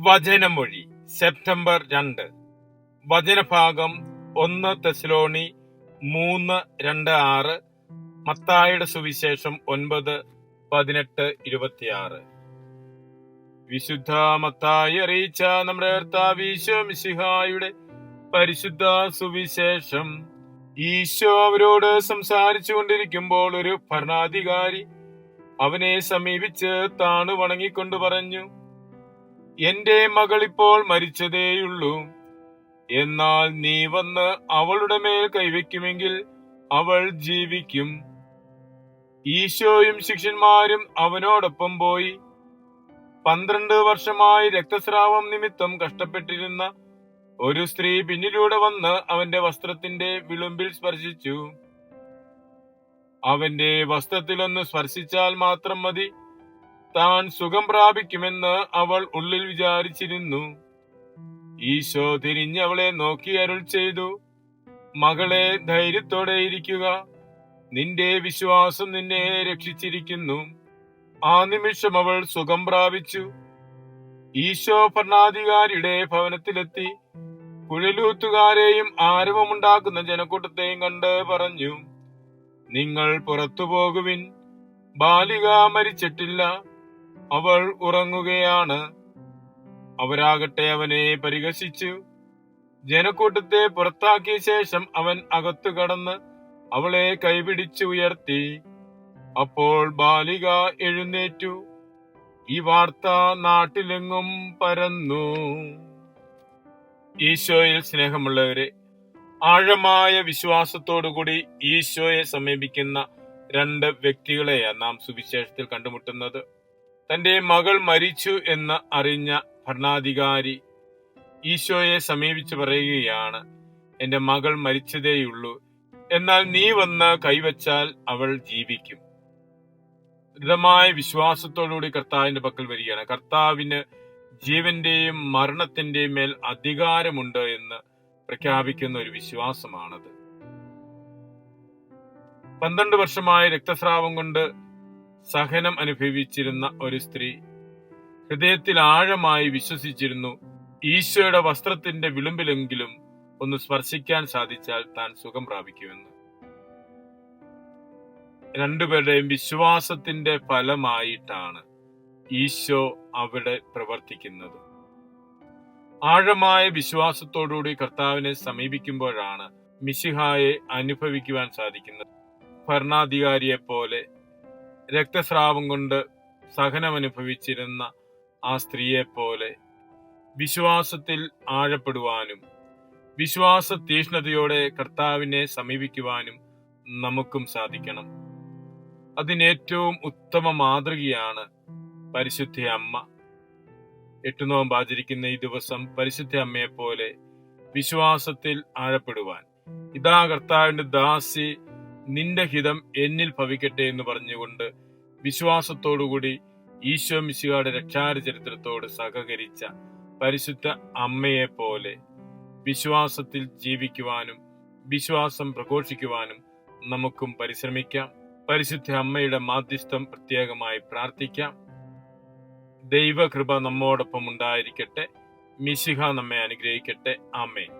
വചനമൊഴി September 2. വചനഭാഗം 1 തെസ്സലോനി 3:2-6, മത്തായിയുടെ സുവിശേഷം 9:18-26. വിശുദ്ധ മത്തായി അറിയിച്ച നമ്മുടെ കർത്താവ് ഈശോ മിശിഹായുടെ പരിശുദ്ധ സുവിശേഷം. ഈശോ അവരോട് സംസാരിച്ചു കൊണ്ടിരിക്കുമ്പോൾ ഒരു ഭരണാധികാരി അവനെ സമീപിച്ച് താണു വണങ്ങിക്കൊണ്ട് പറഞ്ഞു, എന്റെ മകൾ ഇപ്പോൾ മരിച്ചതേയുള്ളൂ. എന്നാൽ നീ വന്ന് അവളുടെ മേൽ കൈവയ്ക്കുമെങ്കിൽ അവൾ ജീവിക്കും. ഈശോയും ശിഷ്യന്മാരും അവനോടൊപ്പം പോയി. 12 വർഷമായി രക്തസ്രാവം നിമിത്തം കഷ്ടപ്പെട്ടിരുന്ന ഒരു സ്ത്രീ പിന്നിലൂടെ വന്ന് അവന്റെ വസ്ത്രത്തിന്റെ വിളുമ്പിൽ സ്പർശിച്ചു. അവന്റെ വസ്ത്രത്തിലൊന്ന് സ്പർശിച്ചാൽ മാത്രം മതി, താൻ സുഖം പ്രാപിക്കുമെന്ന് അവൾ ഉള്ളിൽ വിചാരിച്ചിരുന്നു. ഈശോ തിരിഞ്ഞ് അവളെ നോക്കി അരുൾ ചെയ്തു, മകളെ, ധൈര്യത്തോടെ ഇരിക്കുക, നിന്റെ വിശ്വാസം നിന്നെ രക്ഷിച്ചിരിക്കുന്നു. ആ നിമിഷം അവൾ സുഖം പ്രാപിച്ചു. ഈശോ ഭരണാധികാരിയുടെ ഭവനത്തിലെത്തി കുഴലൂത്തുകാരെയും ആരവമുണ്ടാക്കുന്ന ജനക്കൂട്ടത്തെയും കണ്ട് പറഞ്ഞു, നിങ്ങൾ പുറത്തു പോകുവിൻ, ബാലിക മരിച്ചിട്ടില്ല, അവൾ ഉറങ്ങുകയാണ്. അവരാകട്ടെ അവനെ പരിഹസിച്ചു. ജനക്കൂട്ടത്തെ പുറത്താക്കിയ ശേഷം അവൻ അകത്തു കടന്ന് അവളെ കൈപിടിച്ച് ഉയർത്തി. അപ്പോൾ ബാലിക എഴുന്നേറ്റു. ഈ വാർത്ത നാട്ടിലെങ്ങും പരന്നു. ഈശോയിൽ സ്നേഹമുള്ളവരെ, ആഴമായ വിശ്വാസത്തോടുകൂടി ഈശോയെ സമീപിക്കുന്ന 2 വ്യക്തികളെയാണ് നാം സുവിശേഷത്തിൽ കണ്ടുമുട്ടുന്നത്. തന്റെ മകൾ മരിച്ചു എന്ന് അറിഞ്ഞ ഭരണാധികാരി ഈശോയെ സമീപിച്ച് പറയുകയാണ്, എന്റെ മകൾ മരിച്ചതേയുള്ളൂ, എന്നാൽ നീ വന്ന് കൈവച്ചാൽ അവൾ ജീവിക്കും. ദൃഢമായ വിശ്വാസത്തോടുകൂടി കർത്താവിന്റെ പക്കൽ വരികയാണ്. കർത്താവിന് ജീവന്റെയും മരണത്തിന്റെയും മേൽ അധികാരമുണ്ട് എന്ന് പ്രഖ്യാപിക്കുന്ന ഒരു വിശ്വാസമാണത്. 12 വർഷമായ രക്തസ്രാവം കൊണ്ട് സഹനം അനുഭവിച്ചിരുന്ന ഒരു സ്ത്രീ ഹൃദയത്തിൽ ആഴമായി വിശ്വസിച്ചിരുന്നു, ഈശോയുടെ വസ്ത്രത്തിന്റെ വിളുമ്പിലെങ്കിലും ഒന്ന് സ്പർശിക്കാൻ സാധിച്ചാൽ താൻ സുഖം പ്രാപിക്കുമെന്ന്. 2 പേരുടെയും വിശ്വാസത്തിന്റെ ഫലമായിട്ടാണ് ഈശോ അവിടെ പ്രവർത്തിക്കുന്നത്. ആഴമായ വിശ്വാസത്തോടുകൂടി കർത്താവിനെ സമീപിക്കുമ്പോഴാണ് മിശിഹായെ അനുഭവിക്കുവാൻ സാധിക്കുന്നത്. ഭരണാധികാരിയെ പോലെ രക്തസ്രാവം കൊണ്ട് സഹനം അനുഭവിച്ചിരുന്ന ആ സ്ത്രീയെ പോലെ വിശ്വാസത്തിൽ ആഴപ്പെടുവാനും വിശ്വാസ തീഷ്ണതയോടെ കർത്താവിനെ സമീപിക്കുവാനും നമുക്കും സാധിക്കണം. അതിനേറ്റവും ഉത്തമ മാതൃകയാണ് പരിശുദ്ധ അമ്മ. 8 നോമ്പ് ആചരിക്കുന്ന ഈ ദിവസം പരിശുദ്ധ അമ്മയെ പോലെ വിശ്വാസത്തിൽ ആഴപ്പെടുവാൻ, ഇതാ കർത്താവിന്റെ ദാസി, നിന്റെ ഹിതം എന്നിൽ ഭവിക്കട്ടെ എന്ന് പറഞ്ഞുകൊണ്ട് വിശ്വാസത്തോടുകൂടി ഈശോ മിശിഹായുടെ രക്ഷാര ചരിത്രത്തോട് സഹകരിച്ച പരിശുദ്ധ അമ്മയെ പോലെ വിശ്വാസത്തിൽ ജീവിക്കുവാനും വിശ്വാസം പ്രഘോഷിക്കുവാനും നമുക്കും പരിശ്രമിക്കാം. പരിശുദ്ധ അമ്മയുടെ മാധ്യസ്ഥം പ്രത്യേകമായി പ്രാർത്ഥിക്കാം. ദൈവകൃപ നമ്മോടൊപ്പം ഉണ്ടായിരിക്കട്ടെ. മിശിഹ നമ്മെ അനുഗ്രഹിക്കട്ടെ. ആമേൻ.